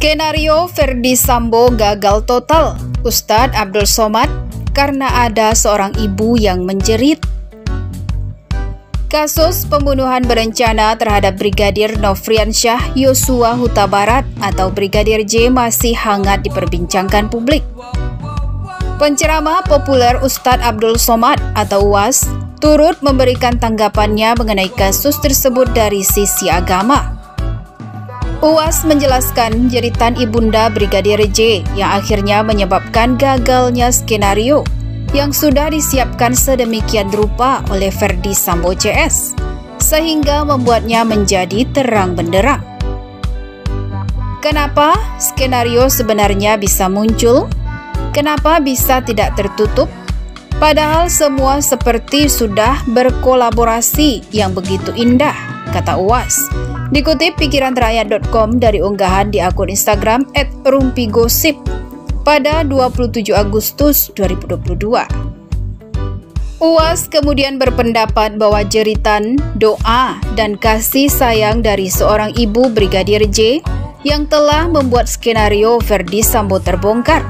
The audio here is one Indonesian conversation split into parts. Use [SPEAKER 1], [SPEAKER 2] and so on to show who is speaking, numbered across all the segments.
[SPEAKER 1] Skenario Ferdi Sambo gagal total, Ustadz Abdul Somad, karena ada seorang ibu yang menjerit. Kasus pembunuhan berencana terhadap Brigadir Nofriansyah Yosua Huta Barat atau Brigadir J masih hangat diperbincangkan publik. Penceramah populer Ustadz Abdul Somad atau UAS turut memberikan tanggapannya mengenai kasus tersebut dari sisi agama. UAS menjelaskan jeritan ibunda Brigadir J yang akhirnya menyebabkan gagalnya skenario yang sudah disiapkan sedemikian rupa oleh Ferdi Sambo CS, sehingga membuatnya menjadi terang benderang. Kenapa skenario sebenarnya bisa muncul? Kenapa bisa tidak tertutup? Padahal semua seperti sudah berkolaborasi yang begitu indah, kata UAS. Dikutip pikiranrakyat.com dari unggahan di akun Instagram @rumpigosip pada 27 Agustus 2022. UAS kemudian berpendapat bahwa jeritan, doa, dan kasih sayang dari seorang ibu Brigadir J yang telah membuat skenario Ferdi Sambo terbongkar.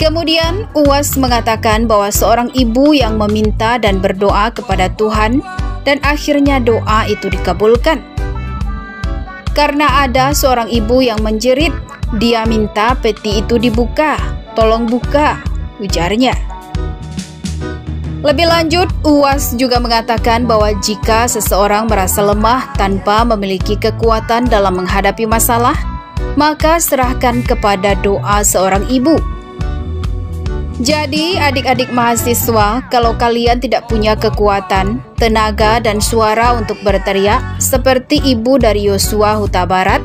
[SPEAKER 1] Kemudian UAS mengatakan bahwa seorang ibu yang meminta dan berdoa kepada Tuhan dan akhirnya doa itu dikabulkan. Karena ada seorang ibu yang menjerit, dia minta peti itu dibuka, tolong buka, ujarnya. Lebih lanjut, UAS juga mengatakan bahwa jika seseorang merasa lemah tanpa memiliki kekuatan dalam menghadapi masalah, maka serahkan kepada doa seorang ibu. Jadi adik-adik mahasiswa, kalau kalian tidak punya kekuatan, tenaga, dan suara untuk berteriak seperti ibu dari Yosua Huta Barat,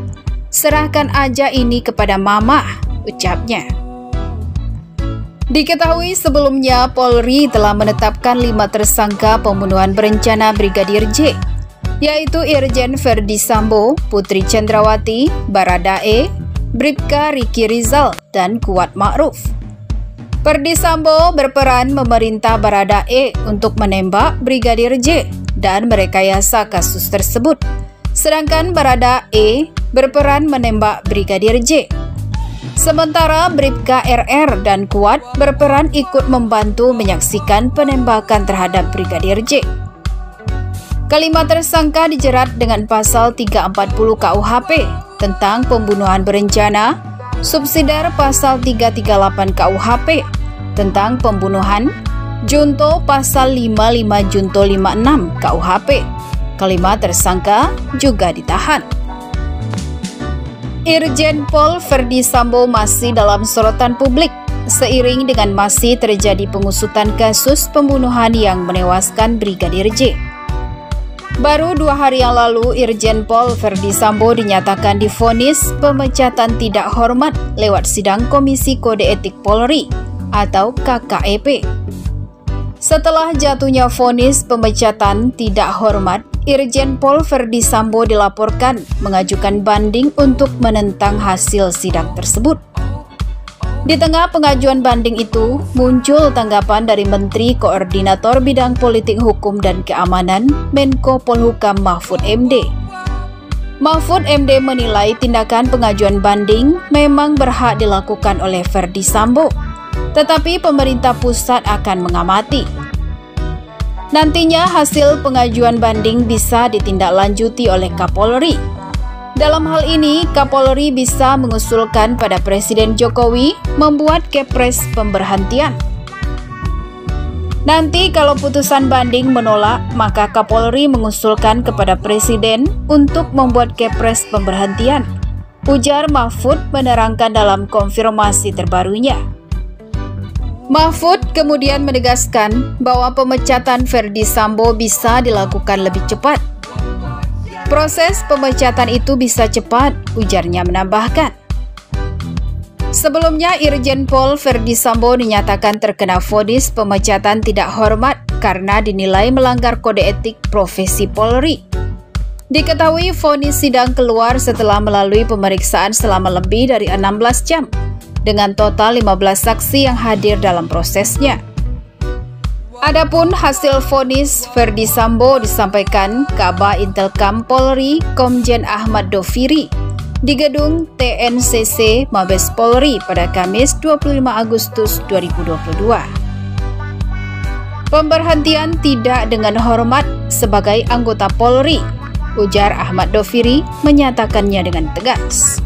[SPEAKER 1] serahkan aja ini kepada mama, ucapnya. Diketahui sebelumnya Polri telah menetapkan 5 tersangka pembunuhan berencana Brigadir J, yaitu Irjen Ferdi Sambo, Putri Cendrawati, Baradae, Bribka Riki Rizal, dan Kuat Ma'ruf. Ferdi Sambo berperan memerintah Baradae untuk menembak Brigadir J dan merekayasa kasus tersebut, sedangkan Baradae berperan menembak Brigadir J. Sementara Bribka RR dan Kuat berperan ikut membantu menyaksikan penembakan terhadap Brigadir J. Kelima tersangka dijerat dengan pasal 340 KUHP tentang pembunuhan berencana, subsidiar pasal 338 KUHP tentang pembunuhan, junto pasal 55 junto 56 KUHP. Kelima tersangka juga ditahan. Irjen Pol Ferdi Sambo masih dalam sorotan publik seiring dengan masih terjadi pengusutan kasus pembunuhan yang menewaskan Brigadir J. Baru 2 hari yang lalu, Irjen Pol Ferdi Sambo dinyatakan divonis pemecatan tidak hormat lewat sidang Komisi Kode Etik Polri atau KKEP. Setelah jatuhnya vonis pemecatan tidak hormat, Irjen Pol Ferdi Sambo dilaporkan mengajukan banding untuk menentang hasil sidang tersebut. Di tengah pengajuan banding itu, muncul tanggapan dari Menteri Koordinator Bidang Politik Hukum dan Keamanan, Menko Polhukam Mahfud MD. Mahfud MD menilai tindakan pengajuan banding memang berhak dilakukan oleh Ferdi Sambo, tetapi pemerintah pusat akan mengamati. Nantinya hasil pengajuan banding bisa ditindaklanjuti oleh Kapolri. Dalam hal ini, Kapolri bisa mengusulkan pada Presiden Jokowi membuat Kepres pemberhentian. Nanti kalau putusan banding menolak, maka Kapolri mengusulkan kepada Presiden untuk membuat Kepres pemberhentian, ujar Mahfud menerangkan dalam konfirmasi terbarunya. Mahfud kemudian menegaskan bahwa pemecatan Ferdi Sambo bisa dilakukan lebih cepat. Proses pemecatan itu bisa cepat, ujarnya menambahkan. Sebelumnya, Irjen Pol Ferdi Sambo dinyatakan terkena vonis pemecatan tidak hormat karena dinilai melanggar kode etik profesi Polri. Diketahui vonis sidang keluar setelah melalui pemeriksaan selama lebih dari 16 jam, dengan total 15 saksi yang hadir dalam prosesnya. Adapun hasil vonis Ferdi Sambo disampaikan Kabag Intelkam Polri Komjen Ahmad Doviri di gedung TNCC Mabes Polri pada Kamis 25 Agustus 2022. Pemberhentian tidak dengan hormat sebagai anggota Polri, ujar Ahmad Doviri menyatakannya dengan tegas.